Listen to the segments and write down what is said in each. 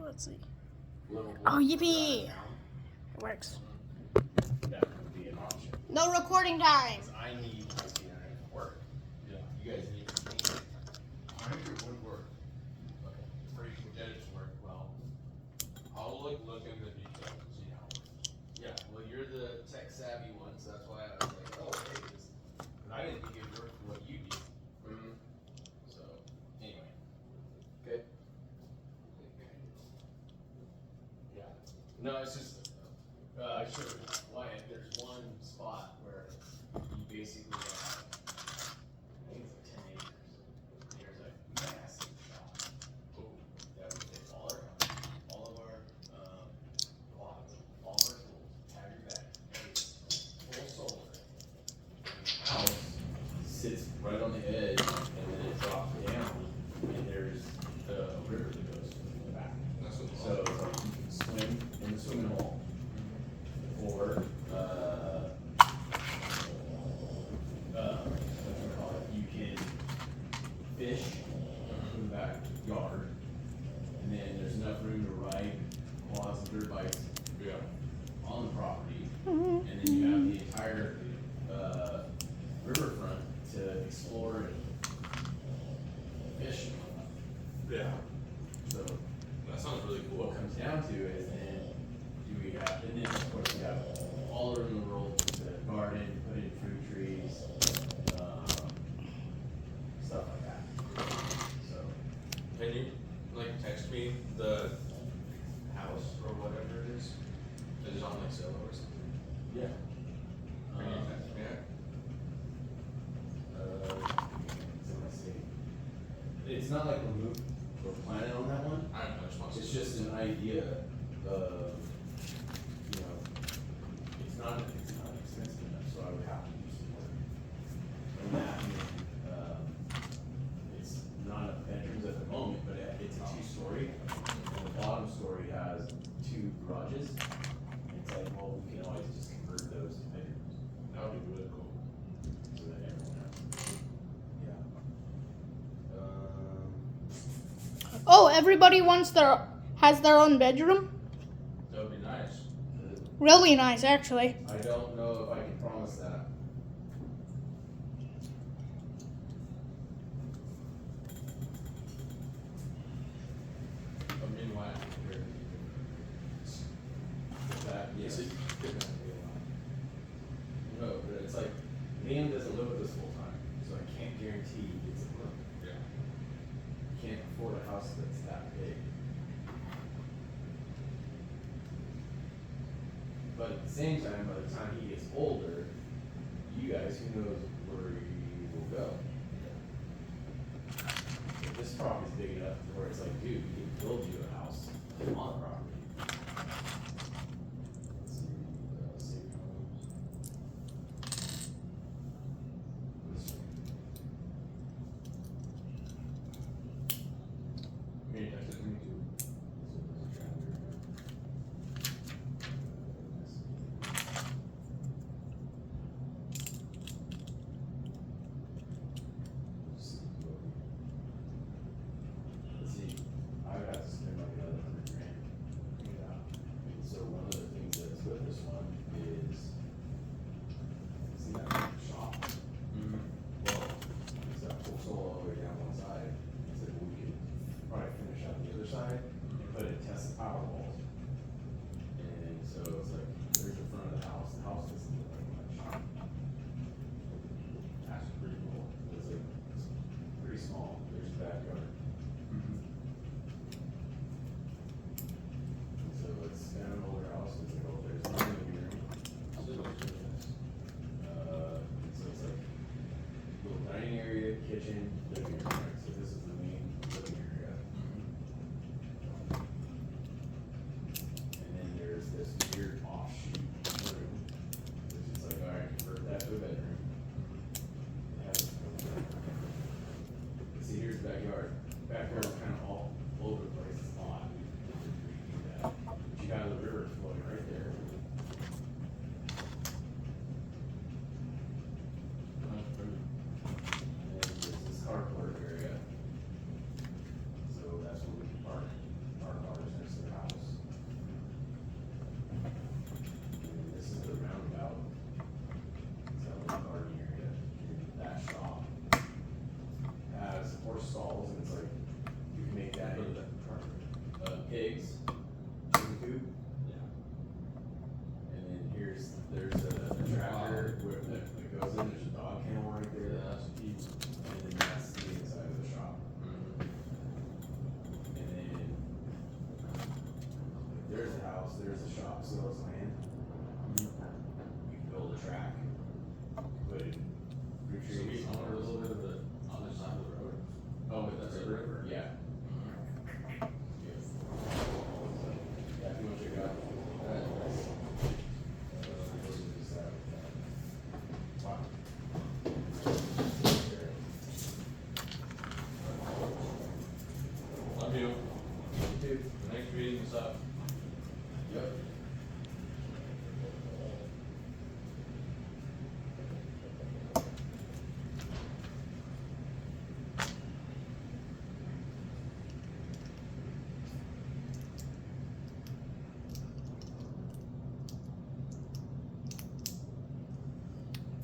let's see. Oh, yippee! It works. That would be an option. No recording time. I need my internet to work. Yeah. You guys need to think. I think it would work. Okay. Or you can get it to work well. I'll look into details and see how it works. Yeah. Well, you're the tech savvy one, so that's why I was like, oh, hey, this. But I didn't think it worked for what you do. Mm-hmm. So, anyway. Okay. Yeah. No, it's just. I showed Wyatt. There's one spot where you basically have. I think it's like 10 acres. There's a massive shop. Oh, that would fit all of our plots, all of our tools, have your back, full solar. And the house sits right on the edge, and then it drops down, and there's the river that goes to the back. That's what So it's like you can swim in the swimming hole, or what you call it, you can fish in the backyard, and then there's enough room to ride quads and dirt bikes Yeah. on the property, and then you have the entire riverfront to explore and fish. Yeah. So That sounds really what cool. comes down to is then do we have, and then of course we have all over the world to garden, put in fruit trees, stuff like that. So Can you like text me the house or whatever it is? Is it on like Zillow or something? yeah. Can you text me it? So let's see. It's not like we're planning on that one. I don't know. I just want to It's see. just an idea of, you know, it's not expensive enough, so I would have to do some work. And that, it's not enough bedrooms at the moment, but it's a two-story. And the bottom story has 2 garages. It's like, well, we can always just convert those to bedrooms, That would be really cool. so that everyone has. Yeah. Oh, everybody has their own bedroom. That would be nice. Really nice, actually. I don't know if I can promise that. But meanwhile, here. That, yes. So you could not be No, but it's like, Liam doesn't live with us full time, so I can't guarantee he gets a room. Yeah. Can't afford a house that's that big. But at the same time, by the time he gets older, you guys, who knows where you will go. If this property's big enough where it's like, dude, we can build you a house on the property. Let's see, save homes. This one. Can you text it to me too? Let's see, I would have to spend like another $100,000. Yeah. So one of the things that's with this one is, see that shop? Well, it's got full solar all the way down one side. I said, well, we could probably finish out the other side and put in Tesla power walls. And so it's like, there's the front of the house doesn't look like much. That's pretty cool. It's like, it's pretty small, there's the backyard. So it's kind of an older house, it's like, oh, there's the living room. So it looks really nice. So it's like little dining area, kitchen, living room, right? So this is the main living area. pigs, chicken coop. Yeah. And then there's a tractor where that goes in. There's a dog kennel right there. Yeah, that's And then that's the inside of the shop. And then there's a house. There's a shop. Sells land. You can build a track. Put fruit So we trees. own a little bit of the other side of the road. Oh, but that's a river. Yeah. Yeah, if you want to check it out. Wow. Love you. Dude. The next meeting is up. Yep.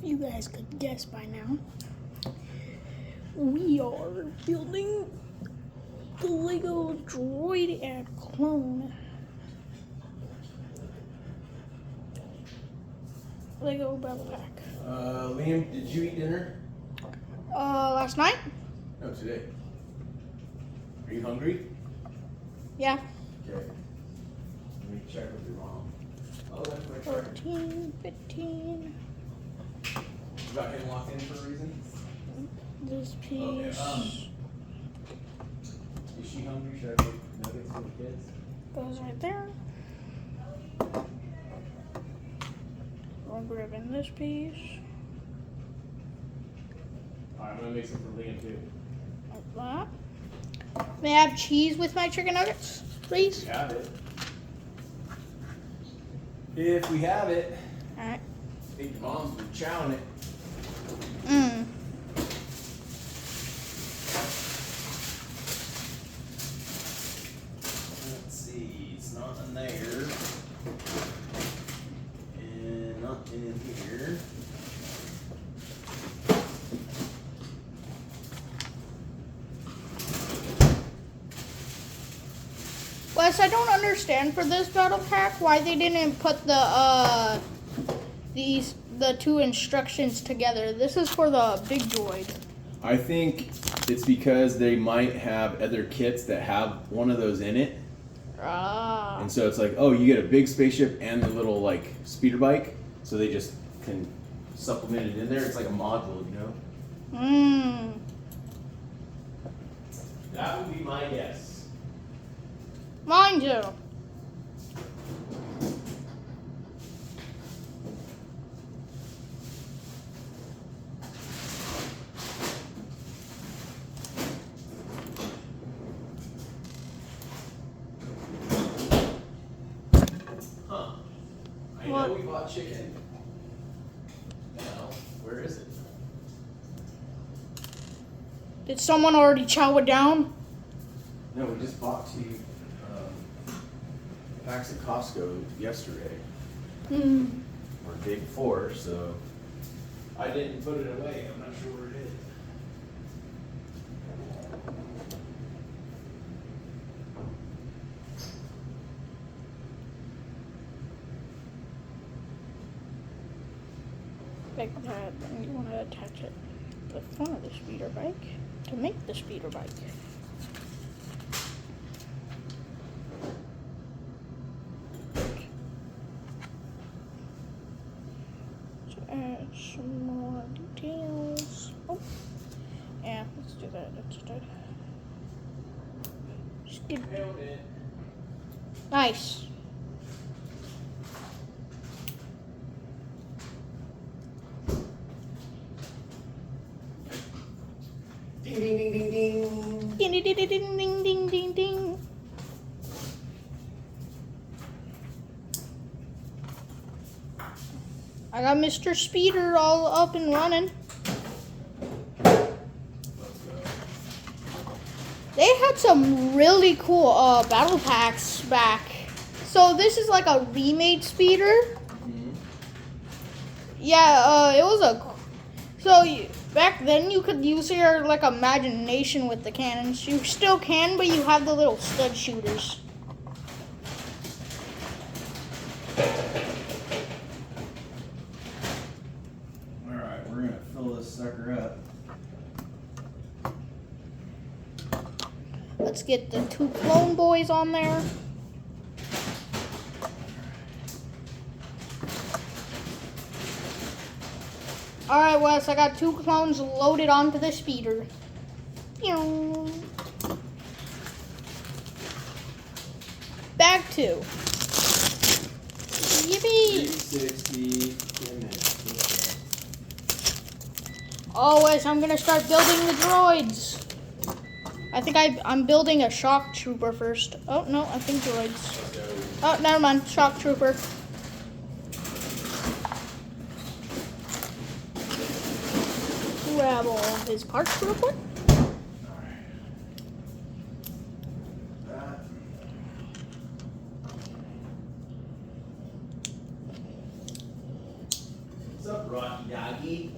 You guys could guess by now. We are building the Lego Droid and Clone. Lego Battle Pack. Liam, did you eat dinner? Last night? No, today. Are you hungry? Yeah. Okay. Let me check with your mom. Oh, that's my truck. 14, 15. You got him locked in for a reason? This piece. Okay, is she hungry? Should I make nuggets for the kids? Goes right there. We're grabbing this piece. Alright, I'm gonna make some for Liam too. Like that. May I have cheese with my chicken nuggets, please? We have it. If we have it. Alright. I think your mom's been chowing it. Mmm. Let's see, it's not in there. And not in here. Wes, I don't understand for this battle pack why they didn't put the two instructions together. This is for the big droid. I think it's because they might have other kits that have one of those in it. Ah. And so it's like, oh, you get a big spaceship and the little like speeder bike. So they just can supplement it in there. It's like a module, you know? Mmm. That would be my guess. Mine too. Huh. I What? know we bought chicken. Now, where is it? Did someone already chow it down? No, we just bought two packs at Costco yesterday, Hmm. or day before, so I didn't put it away. I'm not sure where it is. Like that, and you want to attach it to the front of the speeder bike to make the speeder bike. To add some more details. Oh, yeah, let's do that instead. Just get Nailed it. nice. Ding ding ding ding ding. Ding ding ding ding ding ding ding ding. I got Mr. Speeder all up and running. Let's go. They had some really cool battle packs back. So this is like a remade speeder. Yeah, it was a. Back then you could use your like imagination with the cannons. You still can, but you have the little stud shooters. sucker up. Let's get the 2 clone boys on there. Alright, Wes, I got 2 clones loaded onto the speeder. Pew. Back 2. Yippee! 360, 10 minutes. Oh, Wes, I'm gonna start building the droids. I think I'm building a shock trooper first. Oh, no, I think droids. Oh, never mind. Shock trooper. Grab all of his parts real quick. What's up, Rocky Doggy?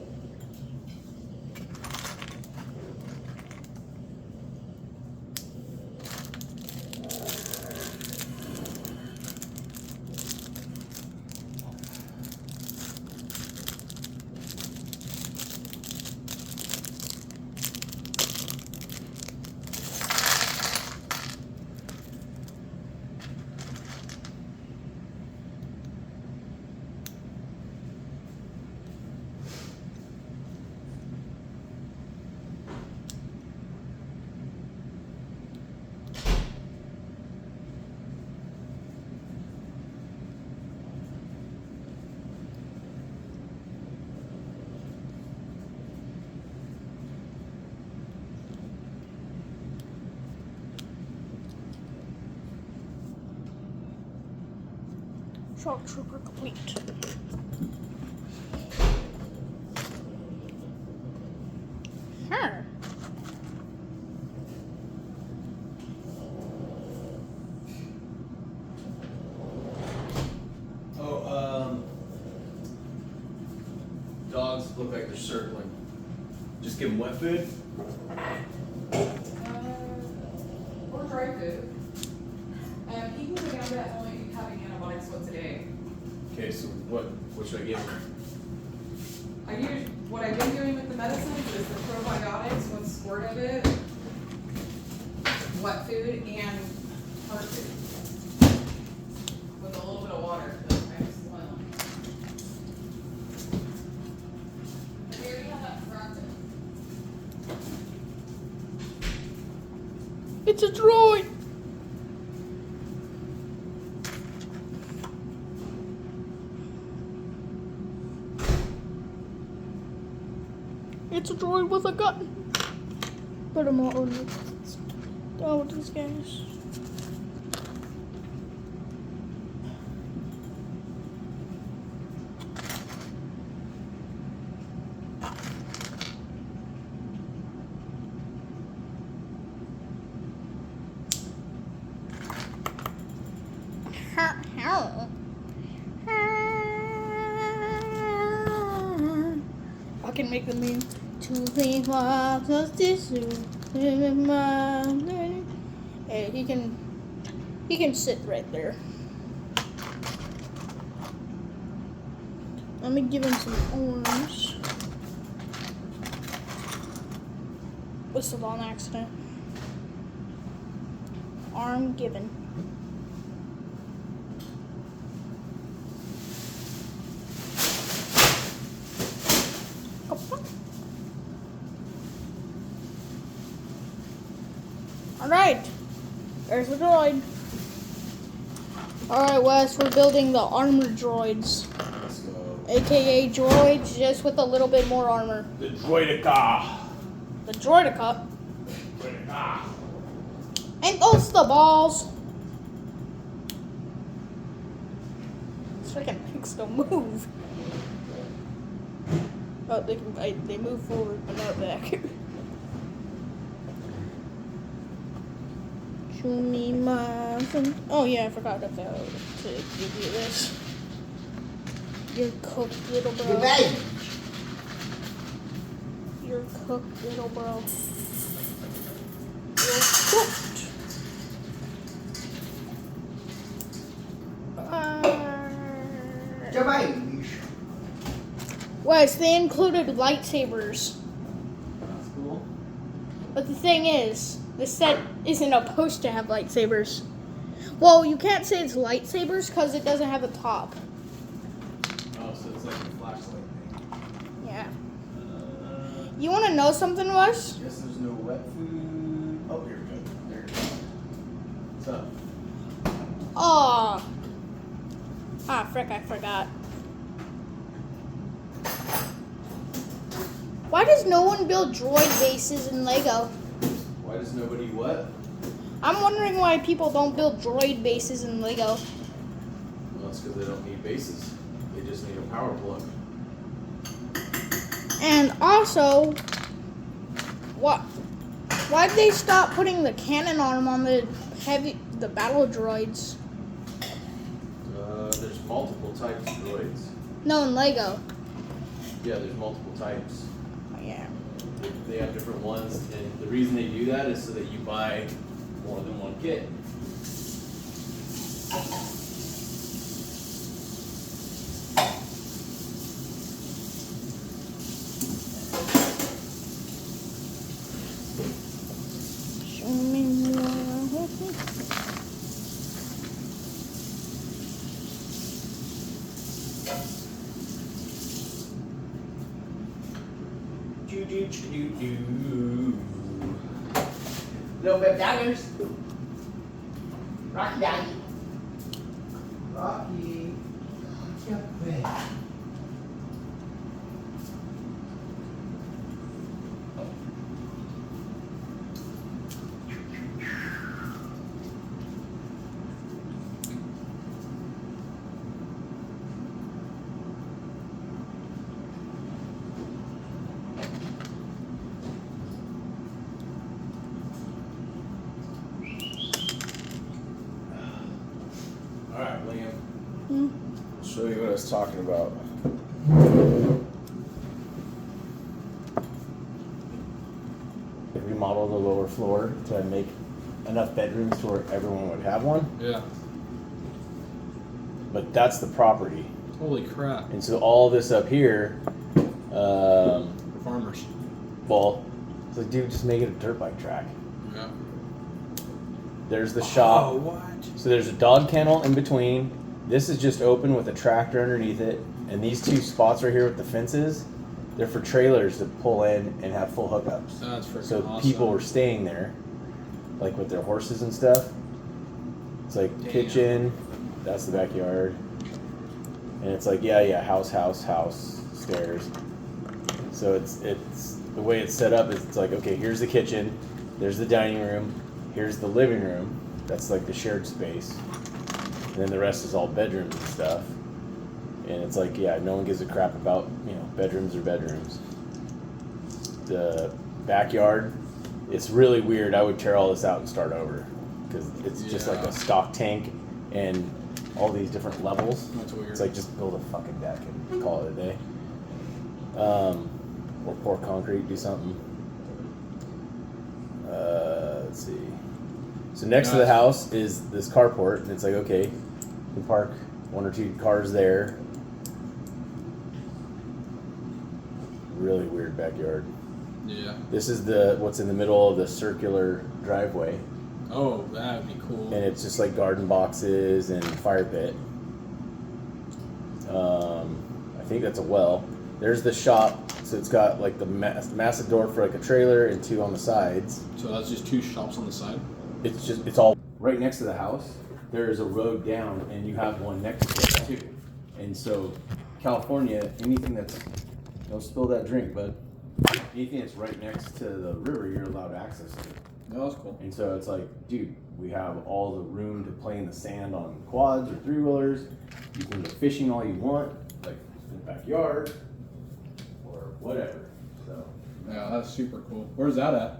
Shock trooper complete. Huh. Oh, dogs look like they're circling. Just give them wet food. Or dry food. People with antibiotics only having antibiotics once a day. Okay, so what should I give them? What I've been doing with the medicines is the probiotics, 1 squirt of it, wet food, and hard food. With a little bit of water, because I just boil them. We already have that practice. It's a droid. It's a droid with a gun. Put him on. Oh, these guys. I can make the meme. 2, 3, 4, plus this. Hey, he can sit right there. Let me give him some arms. Whistled on accident. Arm given. Alright, there's the droid. Alright, Wes, we're building the armored droids. Let's go. AKA droids, just with a little bit more armor. The Droidica. The Droidica. Droidica. And those the balls. This freaking things don't move. Oh, they move forward, but not back. Show me my... Oh yeah, I forgot about to give you this. You're cooked, little bro. Good baby. You're cooked, little bro. You're cooked. Your baby. Wes, they included lightsabers. That's cool. But the thing is, the set isn't supposed to have lightsabers. Well, you can't say it's lightsabers because it doesn't have a top. Oh, so it's like a flashlight thing. Yeah. You want to know something, Wes? Guess there's no wet food. Oh, here we go. There it is. What's up? Oh. Ah, frick, I forgot. Why does no one build droid bases in Lego? Why does nobody what? I'm wondering why people don't build droid bases in Lego. Well, it's because they don't need bases. They just need a power plug. And also, why'd they stop putting the cannon on them on the battle droids? There's multiple types of droids. No, in Lego. Yeah, there's multiple types. Oh, yeah. They have different ones, and the reason they do that is so that you buy more than one kit. Show me your- Little bit daggers. Rocky Daddy. Rocky. Get back. All right, Liam. Hmm. I'll show you what I was talking about. They remodeled the lower floor to make enough bedrooms to where everyone would have one, Yeah. but that's the property. Holy crap. And so all this up here, Farmers. well, it's like, dude, just make it a dirt bike track. Yeah. There's the shop. Oh, what? So there's a dog kennel in between. This is just open with a tractor underneath it. And these two spots right here with the fences, they're for trailers to pull in and have full hookups. That's freaking So awesome. people were staying there, like with their horses and stuff. It's like Damn. kitchen, that's the backyard. And it's like, yeah, house, stairs. So it's the way it's set up is it's like, okay, here's the kitchen, there's the dining room, here's the living room. That's like the shared space. And then the rest is all bedrooms and stuff. And it's like, yeah, no one gives a crap about, bedrooms are bedrooms. The backyard, it's really weird. I would tear all this out and start over. Because it's just like Yeah. a stock tank and all these different levels. That's weird. It's like just build a fucking deck and call it a day. Or pour concrete, do something. Let's see. So next to the house is this carport, and it's like, okay, you can park 1 or 2 cars there. Really weird backyard. Yeah. This is what's in the middle of the circular driveway, Oh, that would be cool. and it's just like garden boxes and fire pit. I think that's a well. There's the shop, so it's got like the massive door for like a trailer and 2 on the sides. So that's just 2 shops on the side? It's all right next to the house. There is a road down, and you have one next to it too. And so, California, anything that's, don't spill that drink, bud. Anything that's right next to the river, you're allowed access to. No, that's cool. And so it's like, dude, we have all the room to play in the sand on quads or 3-wheelers. You can go fishing all you want, like in the backyard or whatever. So Yeah, that's super cool. Where's that at?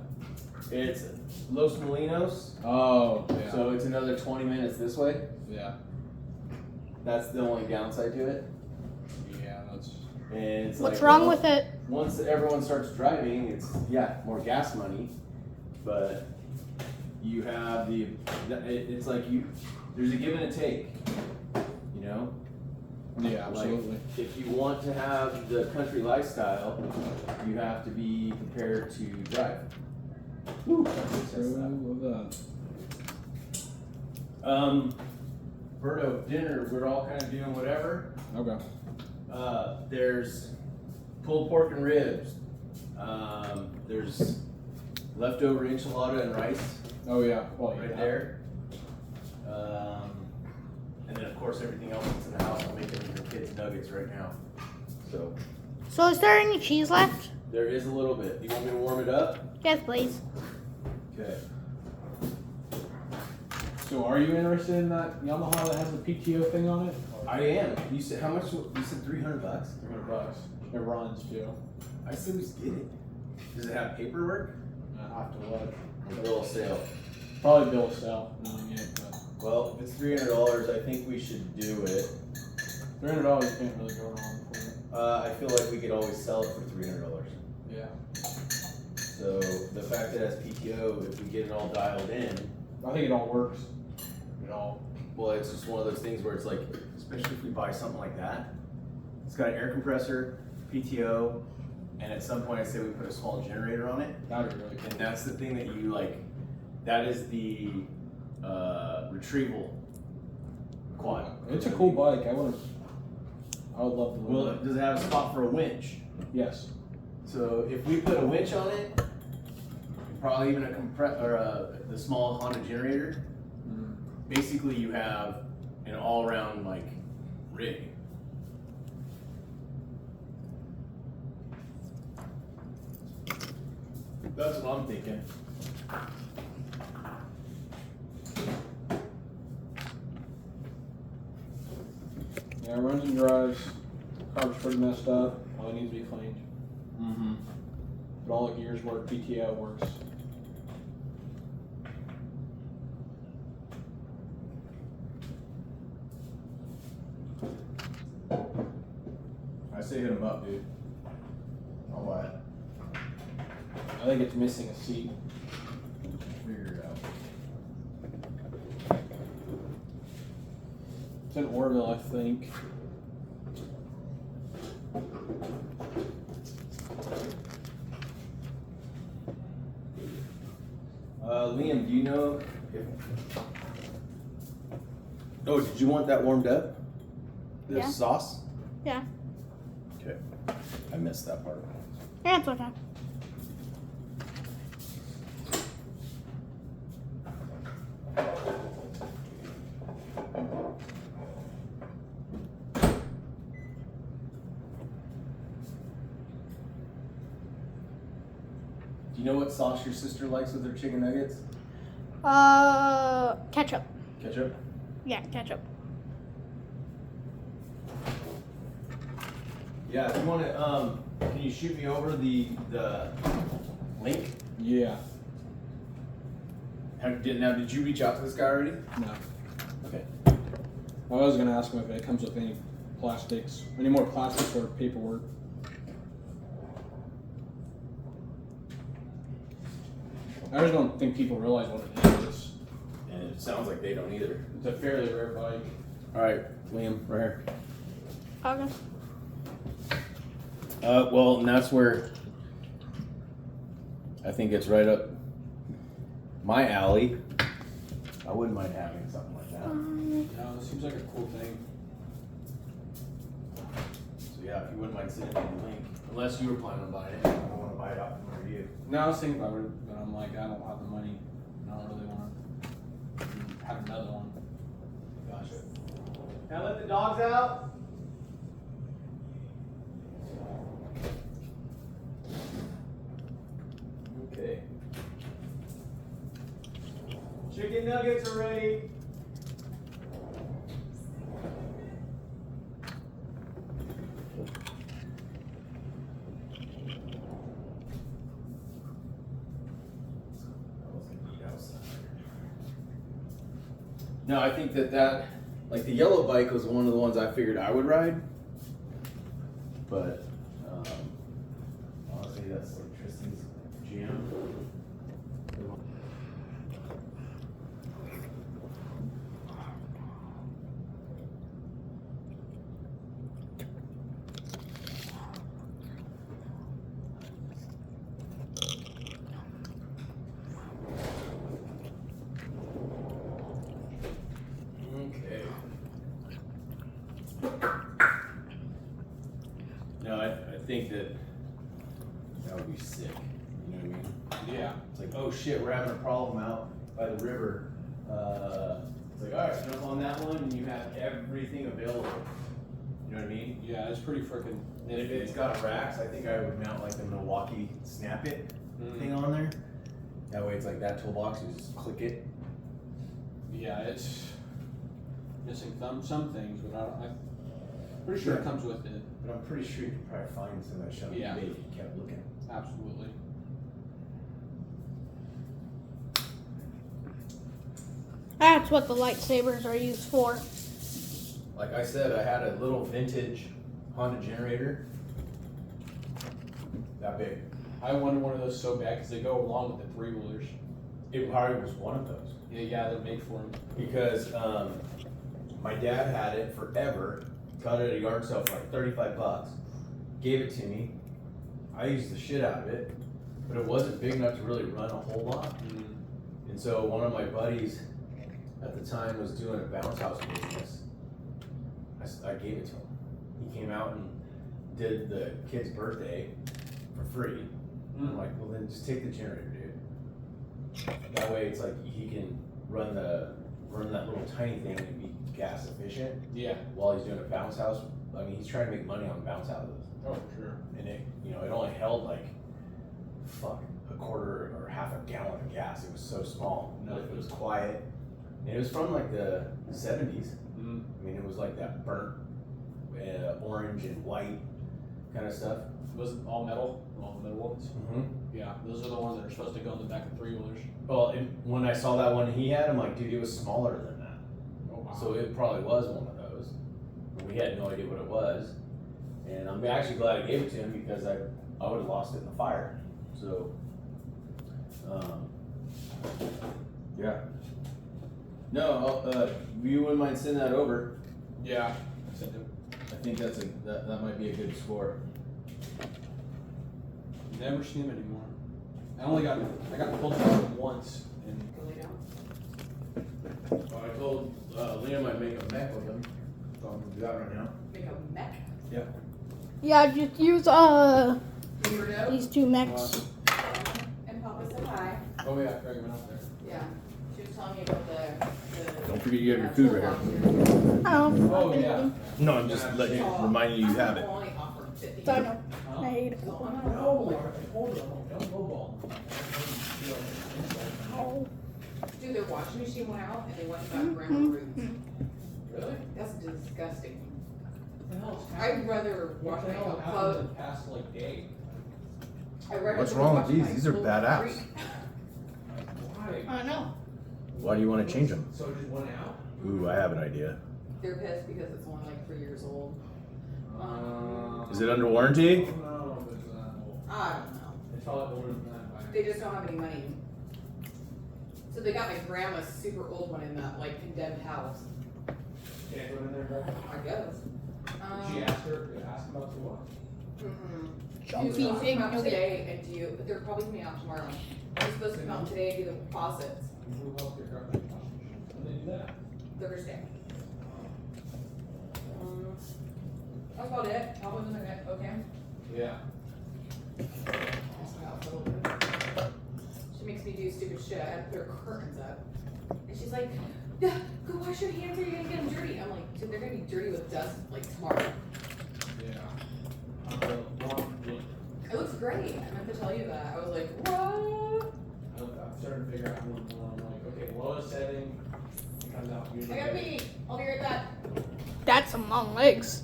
it's Los Molinos. Oh, yeah. So it's another 20 minutes this way. Yeah. That's the only downside to it. Yeah, that's... And it's What's like, wrong well, with it? Once everyone starts driving, it's more gas money, but you have it's like there's a give and a take, Yeah, absolutely. Like, if you want to have the country lifestyle, you have to be prepared to drive. Woo, True of that. Berto, dinner, we're all kind of doing whatever. Okay. There's pulled pork and ribs. There's leftover enchilada and rice Oh yeah. Well, right yeah. there. And then of course everything else that's in the house. I'm making your kids nuggets right now. So is there any cheese left? there is a little bit. You want me to warm it up? Yes, please. Okay. So are you interested in that Yamaha that has the PTO thing on it? I am. You said how much? You said $300. $300. It runs too. I said we should get it. Does it have paperwork? I have to look. A little sale. Probably bill of sale. Knowing it, but Well, if it's $300, I think we should do it. $300 can't really go wrong for it. I feel like we could always sell it for $300. Yeah. So the fact that it has PTO, if we get it all dialed in, I think it all works. It all. well, it's just one of those things where it's like, especially if we buy something like that, it's got an air compressor, PTO, and at some point I say we put a small generator on it. That'd be really And cool. that's the thing that you like, that is the retrieval quad. It's a cool bike. I would love to. Well, does it have a spot for a winch? Yes. So if we put a winch on it, probably even the small Honda generator, basically you have an all-around like rig. That's what I'm thinking. Yeah, it runs and drives. Car's pretty messed up. All it needs to be cleaned. Mm-hmm. But all the gears work. PTO works. I say hit him up, dude. Oh, what? I think it's missing a seat. Figure it out. It's in Orville, I think. Liam, do you know if... Oh, did you want that warmed up? The Yeah. sauce? Yeah. Okay. I missed that part. Yeah, it's okay. Do you know what sauce your sister likes with her chicken nuggets? Ketchup. Ketchup? Yeah, ketchup. Yeah, if you want to, can you shoot me over the link? Yeah. Did you reach out to this guy already? No. Okay. I was gonna ask him if it comes with any plastics, any more plastics or paperwork. I just don't think people realize what it is. And it sounds like they don't either. It's a fairly rare bike. All right, Liam, right here. Okay. Well, and that's where I think it's right up my alley. I wouldn't mind having something like that. No, it seems like a cool thing. So yeah, if you wouldn't mind sending me the link, unless you were planning on buying it, I don't want to buy it off from you. No, I was thinking about it, but I'm like, I don't have the money. I don't really want to have another one. Gotcha. Can I let the dogs out? Okay. Chicken nuggets are ready. No, I think that like the yellow bike was one of the ones I figured I would ride, but honestly, that's like Tristan's jam. think that would be sick. You know what I mean? Yeah. It's like, oh shit, we're having a problem out by the river. It's like, all right, jump on that one, and you have everything available. You know what I mean? Yeah, it's pretty freaking. And if it's got racks, I think I would mount like the Milwaukee Snap It thing on there. That way, it's like that toolbox. You just click it. Yeah, it's missing some things, but I'm pretty sure it comes with it. But I'm pretty sure you could probably find some of that shit on Yeah. eBay if you kept looking. Absolutely. That's what the lightsabers are used for. Like I said, I had a little vintage Honda generator. That big. I wanted one of those so bad because they go along with the 3-wheelers. It probably was one of those. Yeah, they're made for them. Because my dad had it forever. Got it at a yard sale for like 35 bucks. Gave it to me. I used the shit out of it, but it wasn't big enough to really run a whole lot. And so one of my buddies at the time was doing a bounce house business. I gave it to him. He came out and did the kid's birthday for free. I'm like, well then just take the generator, dude. That way it's like he can run that little tiny thing and be gas efficient. Yeah. While he's doing a bounce house. I mean, he's trying to make money on bounce houses. Oh, for sure. And it, it only held like, a quarter or half a gallon of gas. It was so small. It was quiet. And it was from like the 70s. I mean, it was like that burnt orange and white kind of stuff. Was it all metal? All the metal ones? Yeah, those are the ones that are supposed to go in the back of 3-wheelers. Well, when I saw that one he had, I'm like, dude, it was smaller than that. Oh, wow. So it probably was one of those. We had no idea what it was. And I'm actually glad I gave it to him because I would have lost it in the fire. So, yeah. No, you wouldn't mind sending that over. Yeah. I think that might be a good score. Never seen him anymore. I got pulled from once, and Really don't. Well, I told Liam I'd make a mech with him, so I'm gonna do that right now. Make a mech. Yeah, just use Weirdo. these two mechs. And Papa said hi. oh yeah, Craig went out there. Yeah. She was telling me about the Don't forget you have your food right here. toolbox. Oh, Oh yeah. No, I'm just letting you, reminding you have it. Only offered 50. I know. I hate it. No, don't lowball. Oh. Dude, their washing machine went out and they went and got grandma roots. Really? That's disgusting. What the hell's I'd rather wash What my the hell happened clothes. in the past like day? I'd rather What's just wrong with wash these? my These are clothes bad apps. free. Why? I know. Why do you want to change them? So it just went out? Ooh, I have an idea. They're pissed because it's only like 3 years old. Is it under warranty? No, but it's not. I don't know. It's probably older than that. They just don't have any money. So they got my grandma's super old one in that like condemned house. Can't go in there, bro. I guess. Did she ask about the what? She was supposed to come out today and do, but they're probably coming out tomorrow. They're supposed to come out today and do the deposits Who helped your girlfriend? When they do that? Thursday. That's about it. I'll in a minute, okay? Yeah. She makes me do stupid shit. I had to put her curtains up. And she's like, "Yeah, go wash your hands or you're gonna get them dirty." I'm like, dude, they're gonna be dirty with dust like tomorrow. Yeah. It looks great. I meant to tell you that. I was like, what? I'm starting to figure out one. I'm like, okay, lowest setting. It comes out I usually. gotta pee. I'll be right back. That's some long legs.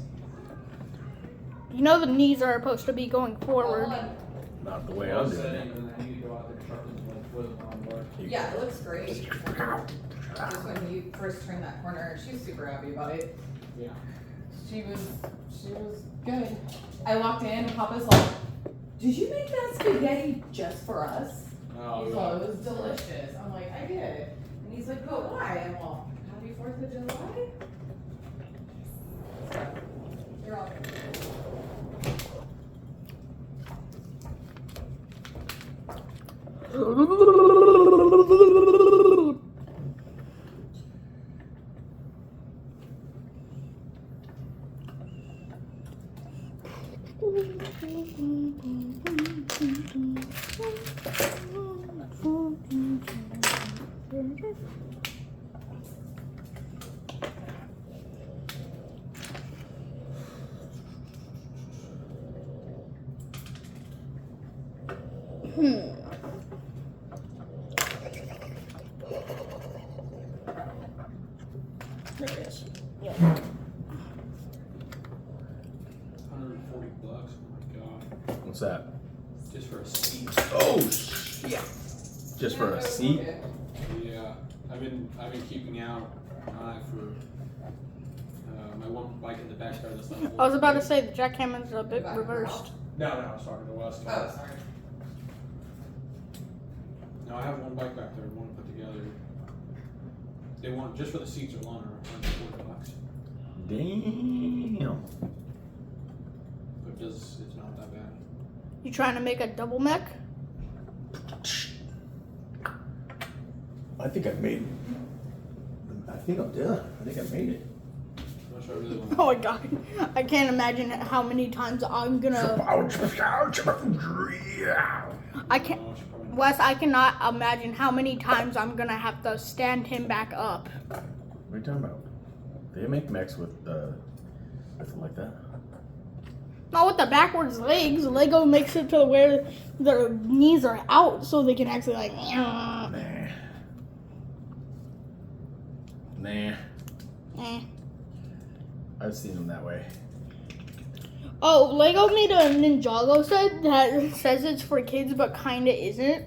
You know the knees are supposed to be going Oh, forward. hold on. Not the way I'm Lowest doing setting, it. and then I need to go out there and sharpen like with a lawnmower. Yeah, it looks great. Just when you first turned that corner, she was super happy about it. Yeah. She was good. I walked in and Papa's like, "Did you make that spaghetti just for us?" Oh, He's like, "It was delicious." I'm like, "I did." And he's like, "But why?" I'm well, happy 4th of July. You're all There it is. Yeah. $140. Oh my god. What's that? Just for a seat. Oh shit! Just for a seat? Yeah. I've been keeping out for my one bike in the backyard that's not I was about to say the jackhammer's a bit reversed. No, sorry, the West. Oh, sorry. No, I have one bike back there I want to put together. They want just for the seats alone are $140. Damn. But it's not that bad. You trying to make a double mech? I think I made. I think I'm done. I think I made it. I'm not sure I really want Oh my god. I can't imagine how many times I'm gonna. I can't. Wes, I cannot imagine how many times I'm gonna have to stand him back up. What are you talking about? They make mechs with like that. Not with the backwards legs. Lego makes it to where their knees are out so they can actually like. Nah. Eh. I've seen them that way. Oh, Lego made a Ninjago set that says it's for kids but kinda isn't.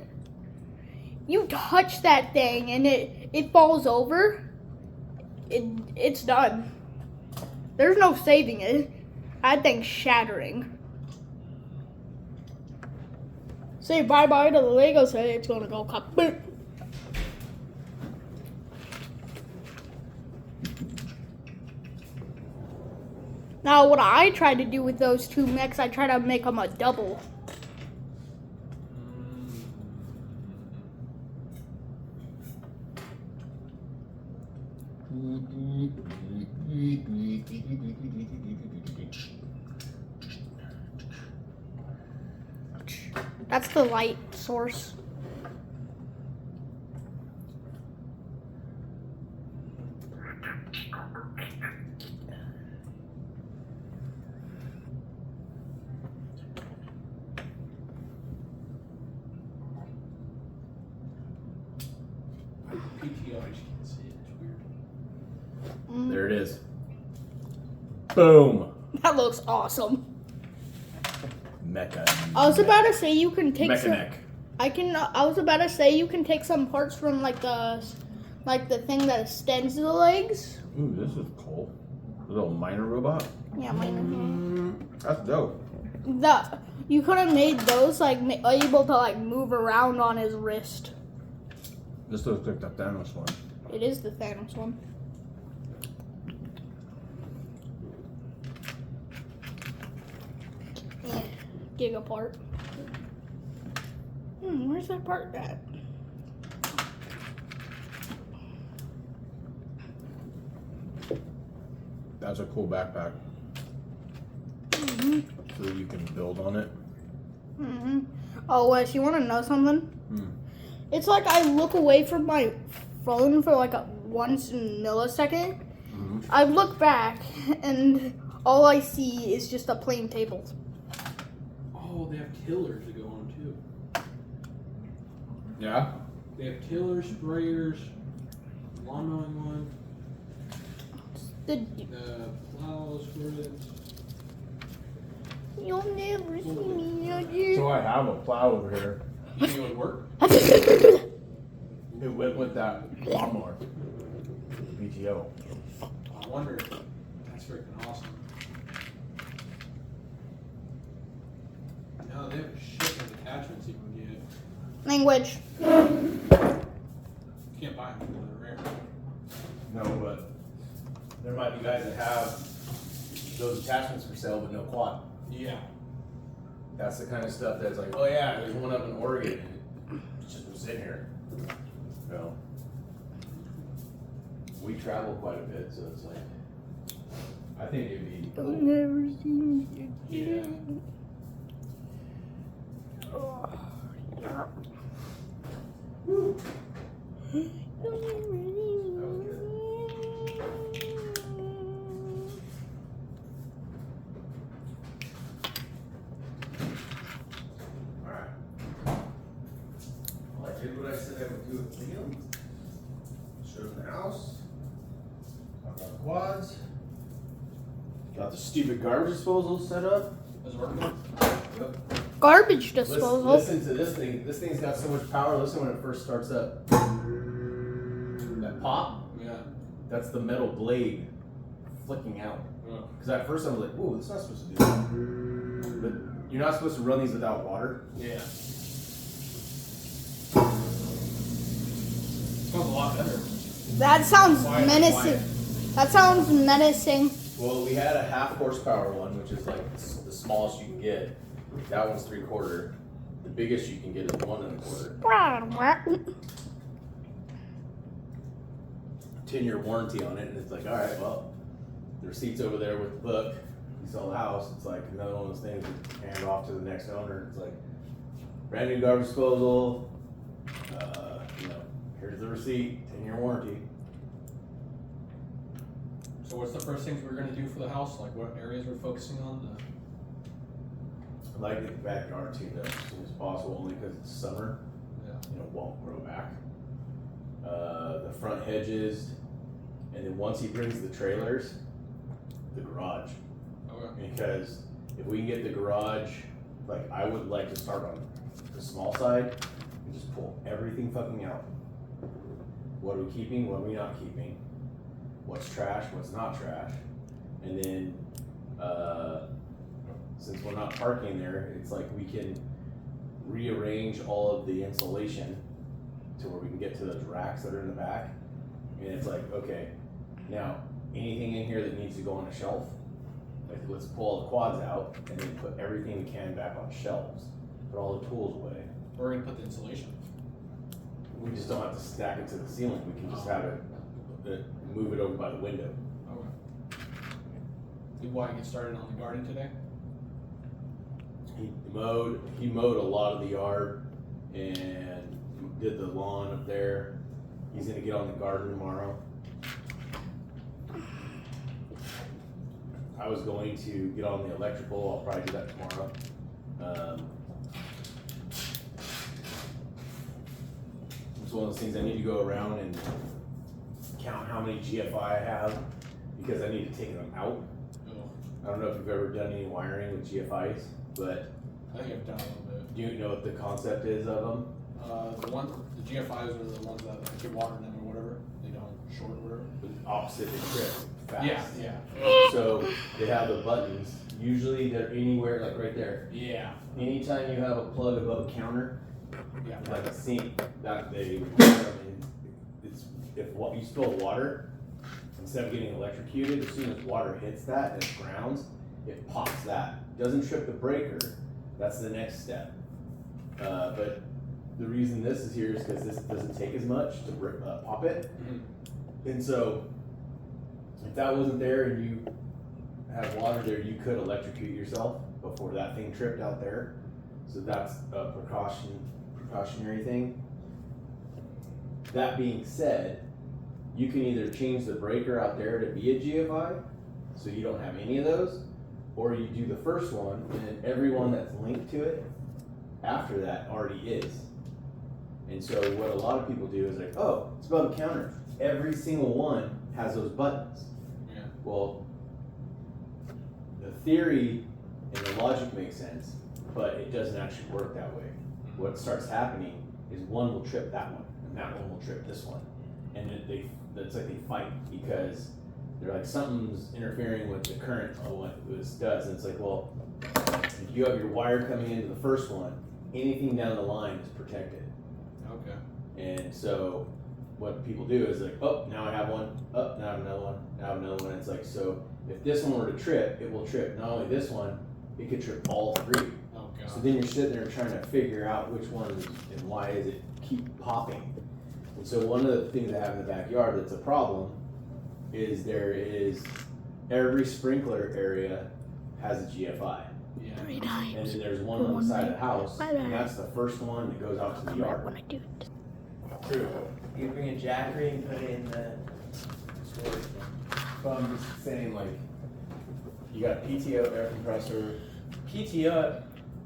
You touch that thing and it falls over. It's done. There's no saving it. That thing's shattering. Say bye-bye to the Lego set, it's gonna go kaput. Now, what I try to do with those two mechs, I try to make them a double. That's the light source. PTO, I just can't see it. It's weird. There it is. Boom. That looks awesome. Mecha. I was about to say you can take Mecha some. neck. I was about to say you can take some parts from like the thing that extends the legs. Ooh, this is cool. A little miner robot. Yeah, mine. That's dope. You could have made those like able to like move around on his wrist. This looks like the Thanos one. It is the Thanos one. Yeah, Giga part. Where's that part at? That's a cool backpack. So you can build on it. Oh, Wes, you want to know something? Hmm. It's like I look away from my phone for like a 1 millisecond. I look back and all I see is just a plain table. Oh, they have tillers to go on too. Yeah. They have tillers, sprayers, lawn mowing one, The, the plows for it. you'll never see me again. So I have a plow over here. You think it would work? It went with that lawnmower. BTO. I wonder. That's freaking awesome. No, they have a shit of attachments you can get. Language. You can't buy them because they're rare. No, but there might be guys that have those attachments for sale but no quad. Yeah. That's the kind of stuff that's like, oh yeah, there's one up in Oregon and it just was in here. So we travel quite a bit, so it's like I think it'd be I'll cool. never see me Yeah. again. Oh, yeah. Alright. Well, I did what I said I would do with Liam. Showed him the house. Talked about the quads. Got the stupid garbage disposal set up. Does it work now? Yep. Garbage disposal. Listen to this thing. This thing's got so much power. Listen when it first starts up. That pop, Yeah. that's the metal blade flicking out. Oh. Because at first I was like, whoa, it's not supposed to do that. But you're not supposed to run these without water. Yeah. Smells a lot better. That sounds Quiet, menacing. quiet. That sounds menacing. Well, we had a 1/2 horsepower one, which is like the smallest you can get. That one's 3/4. The biggest you can get is 1 1/4. 10-year warranty on it, and it's like, all right, well, the receipt's over there with the book. You sell the house, it's like another one of those things that hand off to the next owner. It's like brand new garbage disposal. Here's the receipt, 10-year warranty. So what's the first things we're gonna do for the house? Like what areas we're focusing on? I'd like to get the backyard tuned up as soon as possible, only because it's summer. Yeah. It won't grow back. The front hedges, and then once he brings the trailers, the garage. Okay. Because if we can get the garage, like I would like to start on the small side and just pull everything fucking out. What are we keeping? What are we not keeping? What's trash? What's not trash? And then, since we're not parking there, it's like we can rearrange all of the insulation to where we can get to those racks that are in the back. And it's like, okay, now anything in here that needs to go on a shelf, like let's pull all the quads out and then put everything we can back on shelves. Put all the tools away. We're gonna put the insulation. We just don't have to stack it to the ceiling. We can just have it, move it over by the window. Okay. Did Wyatt get started on the garden today? He mowed a lot of the yard and did the lawn up there. He's gonna get on the garden tomorrow. I was going to get on the electrical. I'll probably do that tomorrow. It's one of those things I need to go around and count how many GFI I have because I need to take them out. Oh, I don't know if you've ever done any wiring with GFIs, but I think I've done a little bit. do you know what the concept is of them? The GFIs are the ones that like, you water them or whatever. They don't short or whatever. The opposite, they trip fast. Yeah. So they have the buttons. Usually they're anywhere, like right there. Yeah. Anytime you have a plug above a counter, Yeah. like a sink, that it's if what you spill water, instead of getting electrocuted, as soon as water hits that and it grounds, it pops that. Doesn't trip the breaker. That's the next step. But the reason this is here is because this doesn't take as much to pop it. Mhm. And so, if that wasn't there and you have water there, you could electrocute yourself before that thing tripped out there. So that's a precautionary thing. That being said, you can either change the breaker out there to be a GFI, so you don't have any of those, or you do the first one, and then everyone that's linked to it after that already is. And so what a lot of people do is like, oh, it's above the counter. Every single one has those buttons. Yeah. Well, the theory and the logic makes sense, but it doesn't actually work that way. What starts happening is one will trip that one, and that one will trip this one. And it's like they fight because they're like, something's interfering with the current of what this does. And it's like, well, if you have your wire coming into the first one, anything down the line is protected. Okay. And so what people do is like, oh, now I have one, oh, now I have another one, now I have another one. It's like, so if this one were to trip, it will trip not only this one, it could trip all three. Oh So god. then you're sitting there trying to figure out which one is, and why is it keep popping. And so one of the things I have in the backyard that's a problem is there is every sprinkler area has a GFI. Yeah. 3 And times. then there's one on the side of the house, and that's the first one that goes out to the yard. When I do it. True. You bring a jackery and put it in the storage bin. But I'm just saying, like, you got PTO, air compressor. PTO,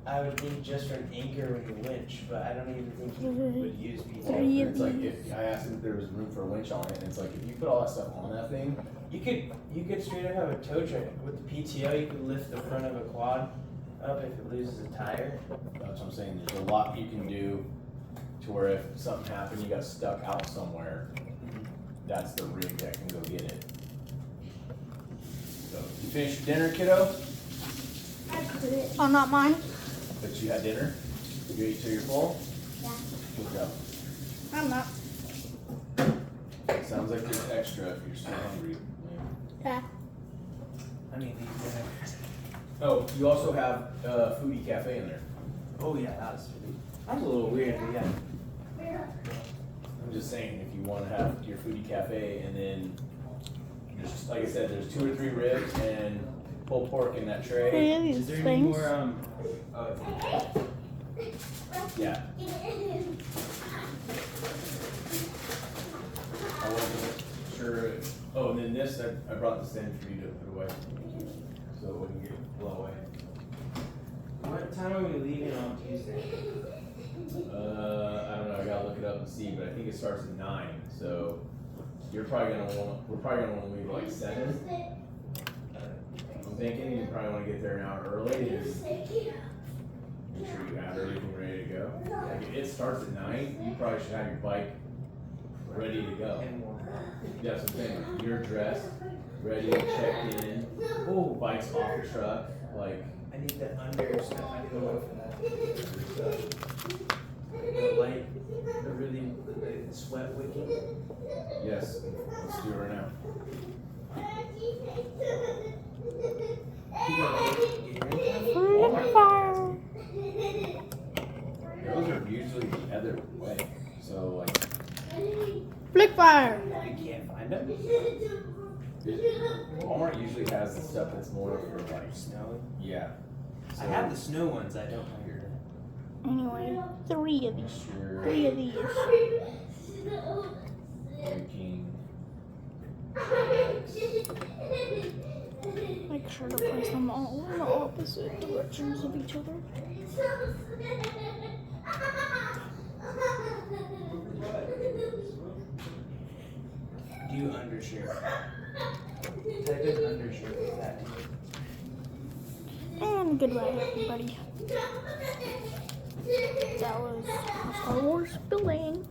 I would think just for an anchor with a winch, but I don't even think you would use PTO. It's like, if I asked him if there was room for a winch on it, and it's like, if you put all that stuff on that thing, You could straight up have a tow truck with the PTO. You could lift the front of a quad up if it loses a tire. that's what I'm saying, there's a lot you can do to where if something happened, you got stuck out somewhere, that's the rig that can go get it. So, you finished your dinner, kiddo? Oh, not mine? But you had dinner? You ate till you're full? Yeah. Good job. I'm not. Sounds like there's extra if you're still hungry. Yeah. I mean, these dinner. Oh, you also have Foodie Cafe in there. Oh yeah, that was a little weird, but yeah. I'm just saying, if you want to have your Foodie Cafe and then, there's, like I said, there's 2 or 3 ribs and pulled pork in that tray. Three of Is these there any things. more Yeah. I wasn't sure. Oh, and then this, I brought this in for you to put away, so it wouldn't get blown away. what time are we leaving on Tuesday? I don't know. I gotta look it up and see, but I think it starts at 9. So we're probably gonna want to leave like 7. I'm thinking you probably want to get there an hour early and make sure you have everything ready to go. Like, if it starts at 9, you probably should have your bike ready to go. And more. That's what I'm saying. You're dressed, ready, checked in. Oh, bike's off the truck. Like, I need the under stuff. I need to look for that. The light, the really the sweat wicking. yes, let's do it right now. Fire. Those are usually the other way. So, like, Flick fire. You can't find them. Walmart usually has the stuff that's more for like, Snow. yeah. I have the snow ones. I don't have your. Anyway, 3 of these. Sure. 3 of these. Drinking. Make sure to place them all in the opposite directions of each other. Do you undershirt? Type in undershirt with that. And goodbye, everybody. That was Star Wars Building.